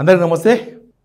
అందరికీ నమస్తే.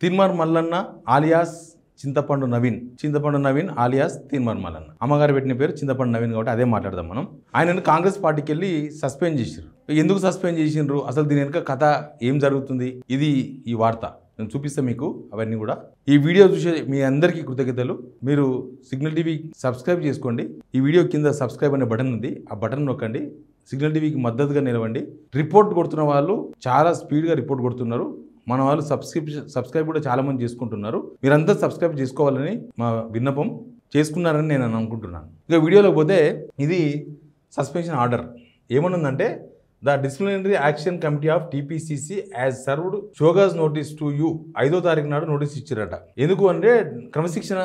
తిన్మార్ మల్లన్న ఆలియాస్ చింతపండు నవీన్ ఆలియాస్ తిన్మార్ మల్లన్న. అమ్మగారు పెట్టిన పేరు చింతపండు నవీన్ కాబట్టి అదే మాట్లాడదాం మనం. ఆయనను కాంగ్రెస్ పార్టీకి వెళ్ళి సస్పెండ్ చేశారు. ఎందుకు సస్పెండ్ చేసిండ్రు, అసలు దీని వెనుక కథ ఏం జరుగుతుంది, ఇది ఈ వార్త నేను చూపిస్తాను మీకు. అవన్నీ కూడా ఈ వీడియో చూసే మీ అందరికీ కృతజ్ఞతలు. మీరు సిగ్నల్ టీవీ సబ్స్క్రైబ్ చేసుకోండి. ఈ వీడియో కింద సబ్స్క్రైబ్ అనే బటన్ ఉంది, ఆ బటన్ నొక్కండి. సిగ్నల్ టీవీకి మద్దతుగా నిలవండి. రిపోర్ట్ కొడుతున్న వాళ్ళు చాలా స్పీడ్గా రిపోర్ట్ కొడుతున్నారు. మన వాళ్ళు సబ్స్క్రైబ్ కూడా చాలా మంది చేసుకుంటున్నారు. మీరంతా సబ్స్క్రైబ్ చేసుకోవాలని మా విన్నపం. చేసుకున్నారని నేను అనుకుంటున్నాను. ఇక వీడియోలోకి పోతే ఇది సస్పెన్షన్ ఆర్డర్ ఏమనుందంటే, the disciplinary action committee of TPCC has served show cause notice to you. 5వ తారీఖు నాడు నోటీస్ ఇచ్చారట. ఎందుకు అంటే క్రమశిక్షణ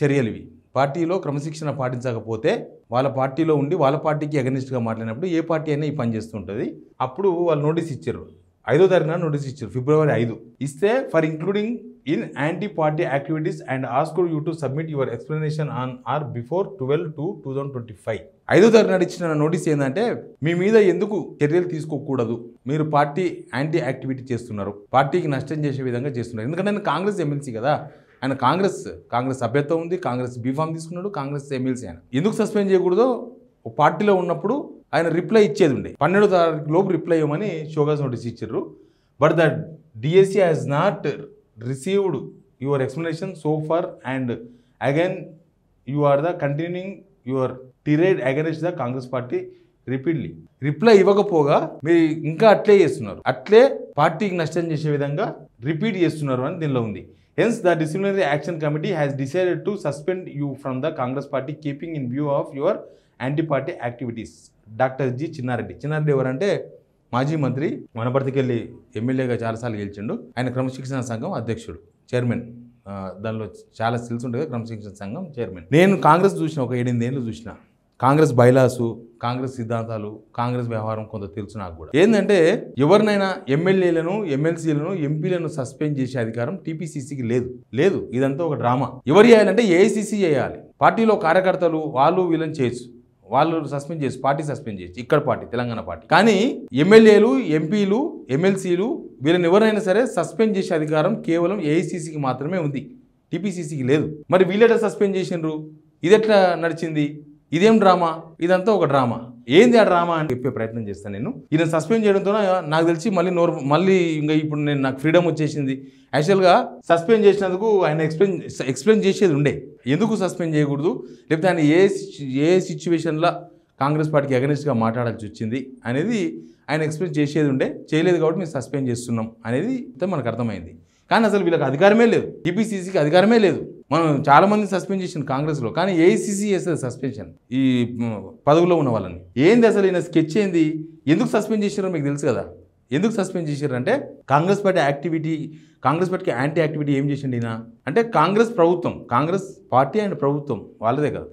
చర్యలు ఇవి. పార్టీలో క్రమశిక్షణ పాటించకపోతే వాళ్ళ పార్టీలో ఉండి వాళ్ళ పార్టీకి అగెనిస్ట్గా మాట్లాడినప్పుడు ఏ పార్టీ అయినా ఈ పని చేస్తుంటుంది. అప్పుడు వాళ్ళు నోటీస్ ఇచ్చారు. 5వ తారీఖున నోటీస్ ఇచ్చారు, ఫిబ్రవరి 5 ఇస్తే, for including in anti party activities and asked you to submit your explanation on are before 12/2/2025. 5వ తారీఖు నాడు ఇచ్చిన నోటీస్ ఏంటంటే, మీ మీద ఎందుకు చర్యలు తీసుకోకూడదు, మీరు పార్టీ యాంటీ యాక్టివిటీ చేస్తున్నారు, పార్టీకి నష్టం చేసే విధంగా చేస్తున్నారు. ఎందుకంటే ఆయన కాంగ్రెస్ ఎమ్మెల్సీ కదా, ఆయన కాంగ్రెస్ సభ్యత్వం ఉంది, కాంగ్రెస్ బీఫామ్ తీసుకున్నాడు, కాంగ్రెస్ ఎమ్మెల్సీ. ఆయన ఎందుకు సస్పెండ్ చేయకూడదో పార్టీలో ఉన్నప్పుడు ఆయన రిప్లై ఇచ్చేది ఉండే. 12వ తారీఖు లోపు రిప్లై ఇవ్వమని షోకాజ్ నోటీస్ ఇచ్చారు. But the DSC has not received your explanation so far and again you are the continuing your tirade against the Congress party repeatedly. Reply ఇవ్వకపోగా మీరు ఇంకా అట్లే చేస్తున్నారు, అట్లే పార్టీకి నష్టం చేసే విధంగా రిపీట్ చేస్తున్నారు అని దీనిలో ఉంది. Hence, the disciplinary action committee has decided to suspend you from the Congress party, keeping in view of your anti-party activities. Doctor G Chinna Reddy ఎవరంటే మాజీ మంత్రి, వనపర్తికెళ్ళి ఎమ్మెల్యేగా చాలాసార్లు గెలిచిండు. ఆయన క్రమశిక్షణ సంఘం అధ్యక్షుడు, చైర్మన్. దానిలో చాలా స్కిల్స్ ఉంటుంది, క్రమశిక్షణ సంఘం చైర్మన్. నేను కాంగ్రెస్ చూసిన, ఒక 8 ఏళ్ళు చూసిన. కాంగ్రెస్ బైలాసు, కాంగ్రెస్ సిద్ధాంతాలు, కాంగ్రెస్ వ్యవహారం కొంత తెలుసు నాకు కూడా. ఏంటంటే, ఎవరినైనా ఎమ్మెల్యేలను, ఎమ్మెల్సీలను, ఎంపీలను సస్పెండ్ చేసే అధికారం టీపీసీసీకి లేదు. ఇదంతా ఒక డ్రామా. ఎవరు చేయాలంటే ఏఐసీసీ చేయాలి. పార్టీలో కార్యకర్తలు వాళ్ళు వీళ్ళని చేయొచ్చు, వాళ్ళు సస్పెండ్ చేయొచ్చు, పార్టీ సస్పెండ్ చేయొచ్చు, ఇక్కడ పార్టీ తెలంగాణ పార్టీ. కానీ ఎమ్మెల్యేలు, ఎంపీలు, ఎమ్మెల్సీలు వీళ్ళని ఎవరైనా సరే సస్పెండ్ చేసే అధికారం కేవలం ఏఐసీసీకి మాత్రమే ఉంది, టీపీసీసీకి లేదు. మరి వీళ్ళెట్లా సస్పెండ్ చేసిండ్రు, ఇదెట్లా నడిచింది, ఇదేం డ్రామా, ఇదంతా ఒక డ్రామా. ఏంది ఆ డ్రామా అని చెప్పే ప్రయత్నం చేస్తాను నేను. ఈయన సస్పెండ్ చేయడంతో నాకు తెలిసి మళ్ళీ ఇంకా ఇప్పుడు నాకు ఫ్రీడమ్ వచ్చేసింది. యాక్చువల్గా సస్పెండ్ చేసినందుకు ఆయన ఎక్స్ప్లెయిన్ చేసేది ఉండే, ఎందుకు సస్పెండ్ చేయకూడదు, లేకపోతే ఆయన ఏ సిచ్యువేషన్లో కాంగ్రెస్ పార్టీకి అగెనిస్ట్గా మాట్లాడాల్సి వచ్చింది అనేది ఆయన ఎక్స్ప్లెయిన్ చేసేది ఉండే. చేయలేదు కాబట్టి మేము సస్పెండ్ చేస్తున్నాం అనేది మనకు అర్థమైంది. కానీ అసలు వీళ్ళకి అధికారమే లేదు, టీపీసీసీకి అధికారమే లేదు. మనం చాలా మంది సస్పెండ్ చేసిన కాంగ్రెస్లో, కానీ ఏఐసీసీ చేస్తుంది సస్పెన్షన్ ఈ పదవిలో ఉన్న వాళ్ళని. ఏంది అసలు ఈయన స్కెచ్ ఏంది, ఎందుకు సస్పెండ్ చేశారో మీకు తెలుసు కదా. ఎందుకు సస్పెండ్ చేశారంటే, కాంగ్రెస్ పార్టీకి యాంటీ యాక్టివిటీ ఏం చేసిండు ఈయన అంటే, కాంగ్రెస్ పార్టీ అండ్ ప్రభుత్వం వాళ్ళదే కదా,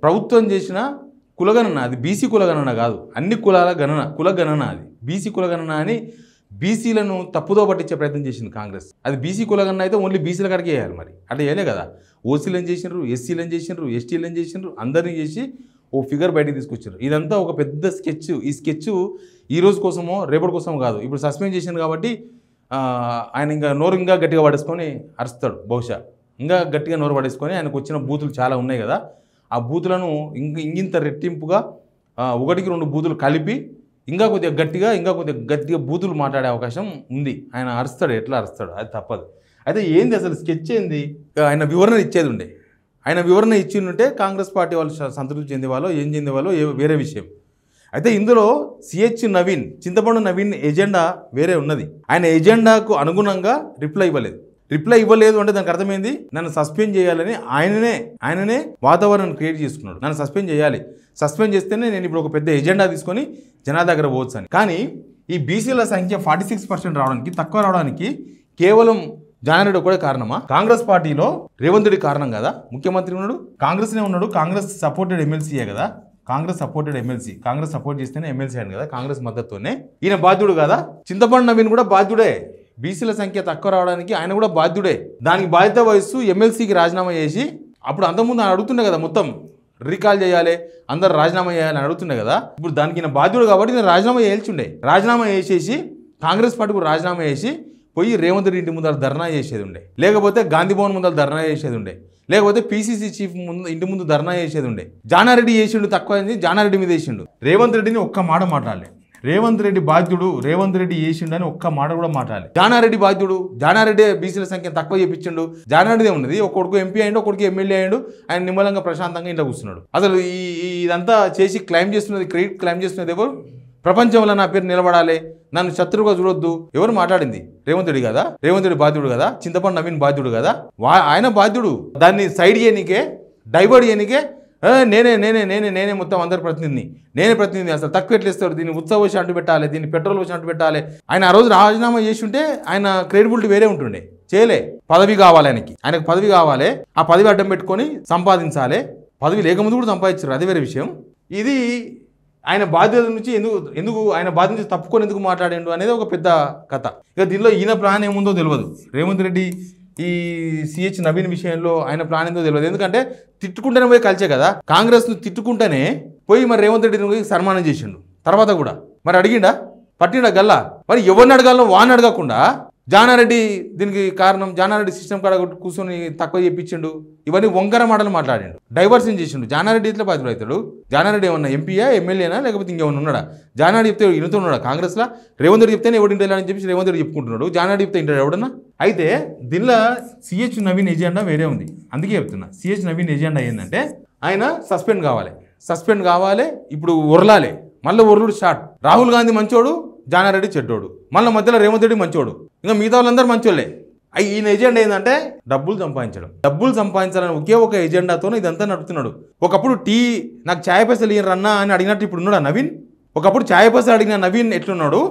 ప్రభుత్వం చేసిన కులగణన, అది బీసీ కులగణన కాదు, అన్ని కులాల కులగణన, అది బీసీ కులగణన అని బీసీలను తప్పుదో పట్టించే ప్రయత్నం చేసింది కాంగ్రెస్. అది బీసీ కులగణన అయితే ఓన్లీ బీసీల కాడికి వేయాలి, మరి అట్లా వేయలే కదా. ఓసీలు ఏం చేసినారు, ఎస్సీలు ఏం చేసినారు, ఎస్టీలు ఏం చేసినారు, అందరినీ చేసి ఓ ఫిగర్ బయటకు తీసుకొచ్చారు. ఇదంతా ఒక పెద్ద స్కెచ్. ఈ స్కెచ్ ఈ రోజు కోసమో రేపటి కోసమో కాదు. ఇప్పుడు సస్పెండ్ చేసింది కాబట్టి ఆయన ఇంకా గట్టిగా పడేసుకొని అరుస్తాడు. బహుశా ఇంకా గట్టిగా నోరు పడేసుకొని, ఆయనకు వచ్చిన బూతులు చాలా ఉన్నాయి కదా, ఆ బూతులను ఇంత రెట్టింపుగా 1-2 బూతులు కలిపి ఇంకా కొద్దిగా గట్టిగా బూతులు మాట్లాడే అవకాశం ఉంది. ఆయన అరుస్తాడు, ఎట్లా అరుస్తాడు, అది తప్పదు. అయితే ఏంది అసలు స్కెచ్ ఏంది, ఆయన వివరణ ఇచ్చేది ఉండే. ఆయన వివరణ ఇచ్చిందంటే కాంగ్రెస్ పార్టీ వాళ్ళు సంతృప్తి చెందేవాళ్ళో ఏం చెందేవాళ్ళో వేరే విషయం. అయితే ఇందులో చింతపండు నవీన్ ఎజెండా వేరే ఉన్నది. ఆయన ఎజెండాకు అనుగుణంగా రిప్లై ఇవ్వలేదు అంటే దానికి అర్థమైంది, నన్ను సస్పెండ్ చేయాలని ఆయననే వాతావరణం క్రియేట్ చేసుకున్నాడు. నన్ను సస్పెండ్ చేస్తేనే నేను ఇప్పుడు ఒక పెద్ద ఎజెండా తీసుకొని జనాల దగ్గర పోవచ్చు అని. కానీ ఈ బీసీల సంఖ్య 46% రావడానికి, తక్కువ రావడానికి కేవలం జానారెడ్డి ఒకటే కారణమా? కాంగ్రెస్ పార్టీలో రేవంత్ రెడ్డి కారణం కదా. ముఖ్యమంత్రి ఉన్నాడు, కాంగ్రెస్నే ఉన్నాడు, కాంగ్రెస్ సపోర్టెడ్ ఎమ్మెల్సీయే కదా. కాంగ్రెస్ సపోర్ట్ చేస్తేనే ఎమ్మెల్సీ అయ్యాడు కదా, కాంగ్రెస్ మద్దతుతోనే. ఈయన బాధ్యుడు కదా. చింతపండు నవీన్ కూడా బాధ్యుడే. బీసీల సంఖ్య తక్కువ రావడానికి ఆయన కూడా బాధ్యుడే. దానికి బాధ్యత వహిస్తూ ఎమ్మెల్సీకి రాజీనామా చేసి, అప్పుడు అంతకుముందు ఆయన అడుగుతుండే కదా, మొత్తం రీకాల్ చేయాలి, అందరు రాజీనామా చేయాలని అడుగుతుండే కదా. ఇప్పుడు దానికి బాధ్యుడు కాబట్టి నేను రాజీనామా చేయాల్సిండే. రాజీనామా చేసేసి కాంగ్రెస్ పార్టీకి రాజీనామా చేసి పోయి రేవంత్ రెడ్డి ఇంటి ముందర ధర్నా చేసేది ఉండే, లేకపోతే గాంధీ భవన్ ముందర ధర్నా చేసేది ఉండే, లేకపోతే పీసీసీ చీఫ్ ముందు ఇంటి ముందు ధర్నా చేసేది ఉండే. జానారెడ్డి చేసిండు తక్కువ, జానారెడ్డి మీద వేసిండు. రేవంత్ రెడ్డిని ఒక్క మాట మాట్లాడలే. రేవంత్ రెడ్డి బాధ్యుడు, రేవంత్ రెడ్డి చేసిండని ఒక్క మాట కూడా మాట్లాడాలి. జానారెడ్డి బాధ్యుడు, జానారెడ్డి బీసీల సంఖ్య తక్కువ చేపించిండు. జానారెడ్డి ఉన్నది, ఒక కొడుకు ఎంపీ అయ్యిండు, ఒక కొడుకు ఎమ్మెల్యే అయ్యిండు. ఆయన నిమ్మలంగా ప్రశాంతంగా ఇంట్లో కూర్చున్నాడు. అసలు ఇదంతా చేసి క్లైమ్ చేస్తున్నది, క్రెడిట్ క్లైమ్ చేస్తున్నది ఎవరు? ప్రపంచంలో నా పేరు నిలబడాలి, నన్ను శత్రువుగా చూడొద్దు ఎవరు మాట్లాడింది? రేవంత్ రెడ్డి కదా. రేవంత్ రెడ్డి బాధ్యుడు కదా, చింతపండు నవీన్ బాధ్యుడు కదా, ఆయన బాధ్యుడు. దాన్ని సైడ్ చేయనికే, డైవర్ట్ చేయనికే నేనే మొత్తం అందరి ప్రతినిధిని, నేనే ప్రతినిధి, అసలు తక్కువ ఎట్లా ఇస్తాడు, దీన్ని ఉత్సవ వచ్చి అంటు పెట్టాలి, దీన్ని పెట్రోల్ వచ్చి అంటు పెట్టాలి. ఆయన ఆ రోజు రాజీనామా చేసి ఉంటే ఆయన క్రెడిబిలిటీ వేరే ఉంటుండే. చేయలే. పదవి కావాలి ఆయనకు పదవి కావాలి. ఆ పదవి అడ్డం పెట్టుకొని సంపాదించాలి. పదవి లేకముందు కూడా సంపాదించారు, అది వేరే విషయం. ఇది ఆయన బాధ్యత నుంచి ఎందుకు ఆయన బాధ్యత నుంచి తప్పుకొని ఎందుకు మాట్లాడిండు అనేది ఒక పెద్ద కథ. ఇక దీనిలో ఈయన ప్లాన్ ఏముందో తెలియదు. రేవంత్ రెడ్డి ఈ సిహెచ్ నవీన్ విషయంలో ఆయన ప్లాన్ ఏందో తెలియదు. ఎందుకంటే తిట్టుకుంటేనే పోయి కలిసే కదా, కాంగ్రెస్ను తిట్టుకుంటేనే పోయి మరి రేవంత్ రెడ్డిని సన్మానం చేసిండు. తర్వాత కూడా మరి అడిగిండా, పట్టిండా గల్లా? మరి ఎవరిని అడగాలో వాడిని అడగకుండా జానారెడ్డి దీనికి కారణం, జానారెడ్డి సిస్టమ్ కాడ కూర్చొని తక్కువ చెప్పించిండు. ఇవన్నీ వంకర మాటలు మాట్లాడిండు, డైవర్షన్ చేసిండు. జానారెడ్డి ఇట్లా బాధ్యుడు అవుతాడు. జానారెడ్డి ఏమన్నా ఎంపీయా, ఎమ్మెల్యేనా, లేకపోతే ఇంకేమన్నా ఉన్నాడా? జానారెడ్డి చెప్తే ఇంటూ ఉన్నాడా కాంగ్రెస్లో? రేవంత్ రెడ్డి చెప్తేనే ఎవడు ఇంటా అని చెప్పి రేవంత్ రెడ్డి చెప్పుకుంటున్నాడు. జానారెడ్డి చెప్తే ఇంటాడు ఎవడన్నా? అయితే దీనిలో సిహెచ్ నవీన్ ఎజెండా వేరే ఉంది. అందుకే చెప్తున్నా, సిహెచ్ నవీన్ ఎజెండా ఏంటంటే ఆయన సస్పెండ్ కావాలి, ఇప్పుడు ఉరలాలి, మళ్ళీ ఉరుడు స్టార్ట్. రాహుల్ గాంధీ మంచోడు, జానారెడ్డి చెడ్డోడు, మళ్ళీ మధ్యలో రేవంత్ రెడ్డి మంచోడు, ఇంకా మిగతా వాళ్ళందరూ మంచోళ్ళే. ఈయన ఎజెండా ఏంటంటే డబ్బులు సంపాదించాలని ఒకే ఒక ఎజెండాతో ఇదంతా నడుపుతున్నాడు. ఒకప్పుడు నాకు ఛాయ్ పైసలు ఇయ్యరు అన్నా అని అడిగినట్టు ఇప్పుడు ఉన్నాడు నవీన్. ఒకప్పుడు ఛాయ్ పైసలు అడిగిన నవీన్ ఎట్లున్నాడు,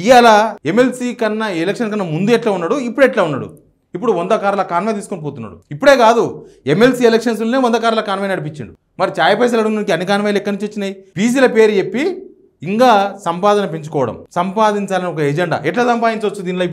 ఇవాళ ఎమ్మెల్సీ కన్నా ఎలక్షన్ కన్నా ముందు ఎట్లా ఉన్నాడు, ఇప్పుడు ఎట్లా ఉన్నాడు? ఇప్పుడు 100 కార్ల కాన్వే తీసుకొని పోతున్నాడు. ఇప్పుడే కాదు, ఎమ్మెల్సీ ఎలక్షన్స్లోనే 100 కార్ల కాన్వే నడిపించిండు. మరి ఛాయ్ పైసలు అడుగునికి అన్ని కాన్వేలు ఎక్కడి నుంచి వచ్చినాయి? బీసీల పేరు చెప్పి ఇంకా సంపాదన పెంచుకోవడం, సంపాదించాలని ఒక ఎజెండా. ఎట్లా సంపాదించవచ్చు దీనిలో?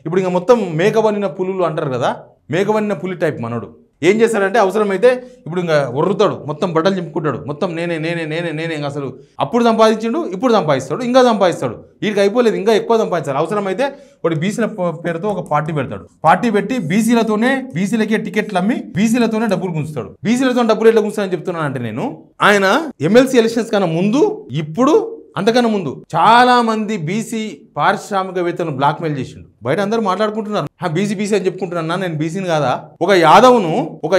ఇప్పుడు ఇంకా మొత్తం మేకవన్నిన పులులు అంటారు కదా, మేకవన్నిన పులి టైప్ మనోడు ఏం చేస్తాడంటే అవసరమైతే ఇప్పుడు ఇంకా ఒర్రుతాడు, మొత్తం బట్టలు చింపుకుంటాడు, మొత్తం నేనే అసలు అప్పుడు సంపాదించిండు, ఇప్పుడు సంపాదిస్తాడు, ఇంకా సంపాదిస్తాడు. వీడికి అయిపోలేదు, ఇంకా ఎక్కువ సంపాదించాలి. అవసరమైతే వాడు బీసీల పేరుతో ఒక పార్టీ పెడతాడు. పార్టీ పెట్టి బీసీలకే టికెట్లు అమ్మి బీసీలతోనే డబ్బులు గుంచుతాడు. బీసీలతో డబ్బులు ఎట్లా గుంచుతానని చెప్తున్నానంటే నేను, ఆయన ఎమ్మెల్సీ ఎలక్షన్స్ కన్నా ముందు, ఇప్పుడు అంతకన్నా ముందు చాలా మంది బీసీ పారిశ్రామికవేత్తలను బ్లాక్మెయిల్ చేసిండు. బయట అందరూ మాట్లాడుకుంటున్నారు, బీసీ అని చెప్పుకుంటున్నా, నేను బీసీని కాదా? ఒక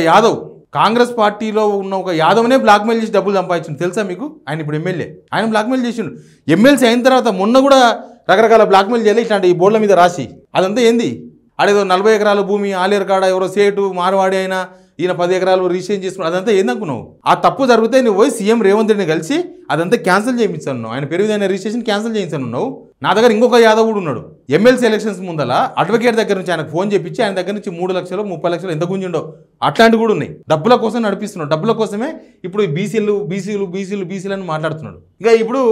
యాదవ్ కాంగ్రెస్ పార్టీలో ఉన్న ఒక యాదవ్నే బ్లాక్మెయిల్ చేసి డబ్బులు సంపాదించిండు. తెలుసా మీకు? ఆయన ఇప్పుడు ఎమ్మెల్యే, ఆయన బ్లాక్మెయిల్ చేసిండు. ఎమ్మెల్సీ అయిన తర్వాత మొన్న కూడా రకరకాల బ్లాక్మెయిల్ చేయాలి ఇట్లాంటి ఈ బోర్డుల మీద రాసి. అదంతా ఏంది? ఆడేదో 40 ఎకరాల భూమి ఆలేరు కాడ ఎవరో సేటు మార్వాడి అయినా ఈయన 10 ఎకరాలు రిజిస్ట్రేషన్ చేసుకున్నాడు. అదంతా ఏందనుకున్నావు? ఆ తప్పు జరిగితే నువ్వు పోయి సీఎం రేవంత్ రెడ్డిని కలిసి అదంతా క్యాన్సిల్ చేయించాను, ఆయన పెరుగుదైన రిజిస్ట్రేషన్ క్యాన్సిల్ చేయించాను. నువ్వు నా దగ్గర ఇంకొక యాదవ్ కూడా ఉన్నాడు. ఎమ్మెల్సీ ఎలక్షన్స్ ముందల అడ్వకేట్ దగ్గర నుంచి ఆయనకు ఫోన్ చేపించి ఆయన దగ్గర నుంచి 3 లక్షలు 30 లక్షలు ఎంత గుంజిండో అట్లాంటివి కూడా ఉన్నాయి. డబ్బుల కోసం నడిపిస్తున్నాడు. డబ్బుల కోసమే ఇప్పుడు బీసీలు అని మాట్లాడుతున్నాడు. ఇక ఇప్పుడు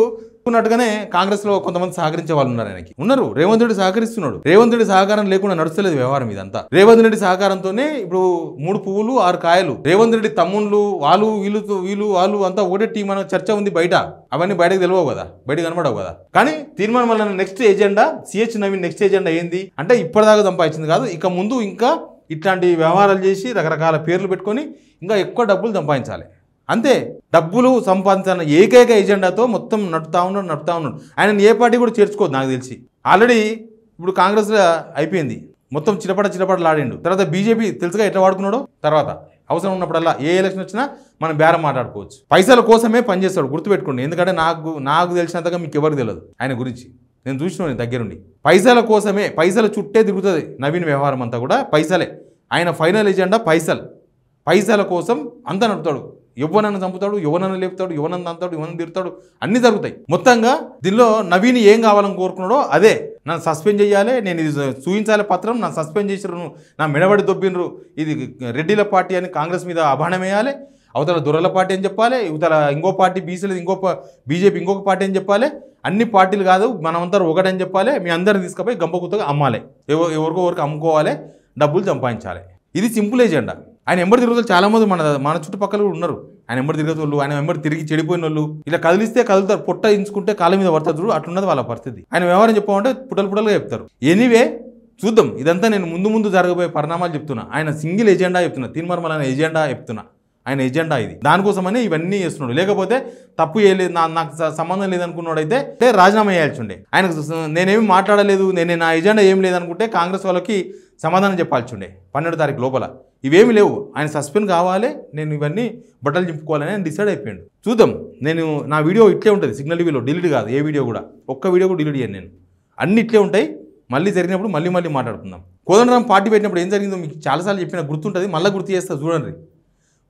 ఉన్నట్టుగానే కాంగ్రెస్ లో కొంతమంది సహకరించే వాళ్ళు ఉన్నారు, ఆయనకి ఉన్నారు. రేవంత్ రెడ్డి సహకరిస్తున్నాడు. రేవంత్ రెడ్డి సహకారం లేకుండా నడుస్తలేదు వ్యవహారం ఇదంతా. రేవంత్ రెడ్డి సహకారంతోనే ఇప్పుడు 3 పువ్వులు 6 కాయలు. రేవంత్ రెడ్డి తమ్ముళ్ళు వాళ్ళు అంతా ఒకటే టీం అనే చర్చ ఉంది బయట. అవన్నీ బయటకు తెలియవు కదా, బయట కనబడవు కదా. కానీ తీర్మానం వల్ల next agenda CH Naveen next agenda ఏంది అంటే, ఇప్పటిదాకా సంపాదించింది కాదు, ఇక ముందు ఇంకా ఇట్లాంటి వ్యవహారాలు చేసి రకరకాల పేర్లు పెట్టుకొని ఇంకా ఎక్కువ డబ్బులు సంపాదించాలి. అంతే, డబ్బులు సంపాదించాలన్న ఏకైక ఎజెండాతో మొత్తం నడుపుతా ఉన్నాడు. ఆయన ఏ పార్టీ కూడా చేర్చుకోదు నాకు తెలిసి. ఆల్రెడీ ఇప్పుడు కాంగ్రెస్లో అయిపోయింది, మొత్తం చిటపటలాడిండు. తర్వాత బీజేపీ తెలుసుగా ఎట్లా వాడుకున్నాడో. తర్వాత అవసరం ఉన్నప్పుడల్లా ఏ ఎలక్షన్ వచ్చినా మనం బేరం మాట్లాడుకోవచ్చు. పైసల కోసమే పనిచేస్తాడు, గుర్తుపెట్టుకోండి. ఎందుకంటే నాకు తెలిసినంతగా మీకు ఎవరికి తెలియదు ఆయన గురించి. నేను చూసినాను దగ్గరుండి. పైసల కోసమే, పైసల చుట్టే తిరుగుతుంది నవీన్ వ్యవహారం అంతా కూడా. పైసలే ఆయన ఫైనల్ ఎజెండా. పైసల కోసం అంతా నడుపుతాడు. యువనన్ను చంపుతాడు, యువనన్ను లేపుతాడు, యువనన్ను అంతాడు, యువనన్ను తిరుగుతాడు, అన్నీ జరుగుతాయి. మొత్తంగా దీనిలో నవీన్ ఏం కావాలని కోరుకున్నాడో అదే. నన్ను సస్పెండ్ చేయాలి, నేను ఇది చూపించాలి పత్రం, నన్ను సస్పెండ్ చేసిర్రు, నా మెడబడి దొబ్బినరు, ఇది రెడ్డిల పార్టీ అని కాంగ్రెస్ మీద అభాణం వేయాలి, అవతల దొరల పార్టీ అని చెప్పాలి, ఇవతల ఇంకో పార్టీ బీసీలు బీజేపీ ఇంకొక పార్టీ అని చెప్పాలి. అన్ని పార్టీలు కాదు, మనమంతా ఒకటని చెప్పాలి. మీ అందరిని తీసుకుపోయి గంపకుత్తగా అమ్మాలి, ఎవరికి అమ్ముకోవాలి, డబ్బులు సంపాదించాలి. ఇది సింపుల్ ఎజెండా. ఆయన ఎంబడి తిరుగుతారు చాలామంది మన చుట్టుపక్కల కూడా ఉన్నారు. ఆయన ఎంబడి తిరిగేవాళ్ళు, ఆయన ఎంబడి తిరిగి చెడిపోయిన వాళ్ళు, ఇలా కదిలిస్తే కదులుతారు, పొట్ట ఇంచుకుంటే కాళ్ళ మీద పడుతుంది. అట్లున్నది వాళ్ళ పరిస్థితి. ఆయన వ్యవహారం చెప్పామంటే పుటలుగా చెప్తారు. ఎనీవే చూద్దాం. ఇదంతా నేను ముందు జరగబోయే పరిణామాలు చెప్తున్నా. ఆయన సింగిల్ ఎజెండా చెప్తున్నా, తీన్మార్ మల్లన్న ఎజెండా చెప్తున్నా. ఆయన ఎజెండా ఇది. దానికోసమనే ఇవన్నీ చేస్తున్నాడు. లేకపోతే తప్పు చేయలేదు, నాకు సంబంధం లేదనుకున్నాడైతే రాజీనామా చేయాల్సి ఉండే. ఆయనకు నేనేమి మాట్లాడలేదు, నా ఎజెండా ఏం లేదనుకుంటే కాంగ్రెస్ వాళ్ళకి సమాధానం చెప్పాల్సి ఉండే 12 తారీఖు లోపల. ఇవేమి లేవు. ఆయన సస్పెండ్ కావాలి, నేను ఇవన్నీ బట్టలు చింపుకోవాలని ఆయన డిసైడ్ అయిపోయాడు. చూద్దాం. నా వీడియో ఇట్లే ఉంటుంది, సిగ్నల్ టీవీలో డిలీట్ కాదు ఏ వీడియో కూడా, ఒక్క వీడియో కూడా డిలీట్ చేయను నేను. అన్ని ఇట్లే ఉంటాయి. మళ్ళీ జరిగినప్పుడు మళ్ళీ మాట్లాడుకుందాం. కోదండరాం పార్టీ పెట్టినప్పుడు ఏం జరిగిందో మీకు చాలాసార్లు చెప్పిన గుర్తుంటుంది, మళ్ళీ గుర్తు చేస్తా చూడండి.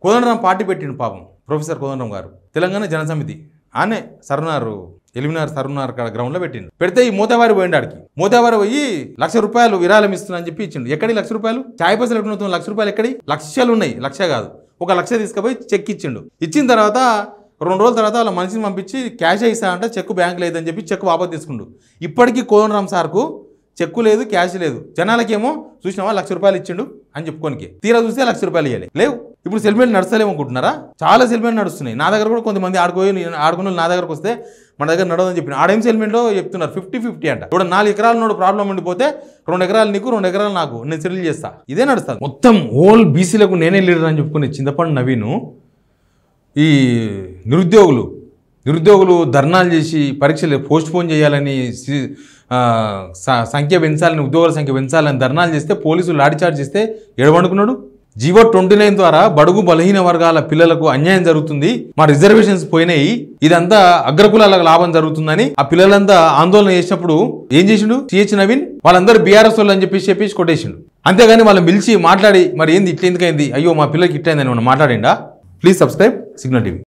కోదండరాం పార్టీ పెట్టిండు పాపం, ప్రొఫెసర్ కోదండరాం గారు, తెలంగాణ జనసమితి. ఆనే ఎలిమినార్ సరునార్ గ్రౌండ్లో పెట్టిండు. పెడితే ఈ మోతేవారి పోయిండు. ఆడికి మోతేవారి పోయి ₹1,00,000 విరాళం ఇస్తున్నా అని చెప్పి ఇచ్చిండు. ఎక్కడి ₹1,00,000? చాయ్ పైసలు ఎక్కడ ₹1,00,000 ఎక్కడి? లక్షలు ఉన్నాయి. 1,00,000 కాదు, 1,00,000 తీసుకుపోయి చెక్ ఇచ్చిండు. ఇచ్చిన తర్వాత 2 రోజుల తర్వాత వాళ్ళ మనిషిని పంపించి క్యాష్ ఇస్తా అంటే చెక్కు బ్యాంక్ లేదని చెప్పి చెక్కు వాపసు తీసుకుండు. ఇప్పటికీ కోదండరాం సార్కు చెక్కు లేదు, క్యాష్ లేదు. జనాలకేమో చూసినావా ₹1,00,000 ఇచ్చిండు అని చెప్పుకోనికి, తీరా చూస్తే ₹1,00,000 ఇవ్వాలి లేవు. ఇప్పుడు సెటిల్మెంట్ నడుస్తలేమనుకుంటున్నారా? చాలా సెటిల్మెంట్ నడుస్తున్నాయి. నా దగ్గర కూడా కొంతమంది ఆడుకుని నా దగ్గరకు వస్తే మన దగ్గర నడవదని చెప్పిన ఆడేం సెటిల్మెంట్లో చెప్తున్నారు 50-50 అంట. ఇప్పుడు 4 ఎకరాల నోడు ప్రాబ్లం ఉండిపోతే 2 ఎకరాలు నీకు, 2 ఎకరాలు నాకు, నేను సెటిల్ చేస్తా. ఇదే నడుస్తుంది మొత్తం. హోల్ బీసీలకు నేనే లీడర్ అని చెప్పుకుని చింతపండు నవీను ఈ నిరుద్యోగులు ధర్నాలు చేసి పరీక్షలు పోస్ట్పోన్ చేయాలని, సంఖ్య పెంచాలని, ఉద్యోగుల సంఖ్య పెంచాలని ధర్నాలు చేస్తే పోలీసులు లాఠీచార్జ్ చేస్తే ఎడబండుకున్నాడు. జీవో 29 ద్వారా బడుగు బలహీన వర్గాల పిల్లలకు అన్యాయం జరుగుతుంది, మా రిజర్వేషన్స్ పోయినాయి, ఇదంతా అగ్రకులాలకు లాభం జరుగుతుందని ఆ పిల్లలంతా ఆందోళన చేసినప్పుడు ఏం చేసిండు సిహెచ్ నవీన్? వాళ్ళందరూ బీఆర్ఎస్ వాళ్ళు అని చెప్పేసి కొట్టేసిండు. అంతేగాని వాళ్ళని పిలిచి మాట్లాడి మరి ఏంది ఇట్లా ఎందుకైంది, అయ్యో మా పిల్లలకి ఇట్లయిందని మనం మాట్లాడిండా? Please subscribe Signal TV.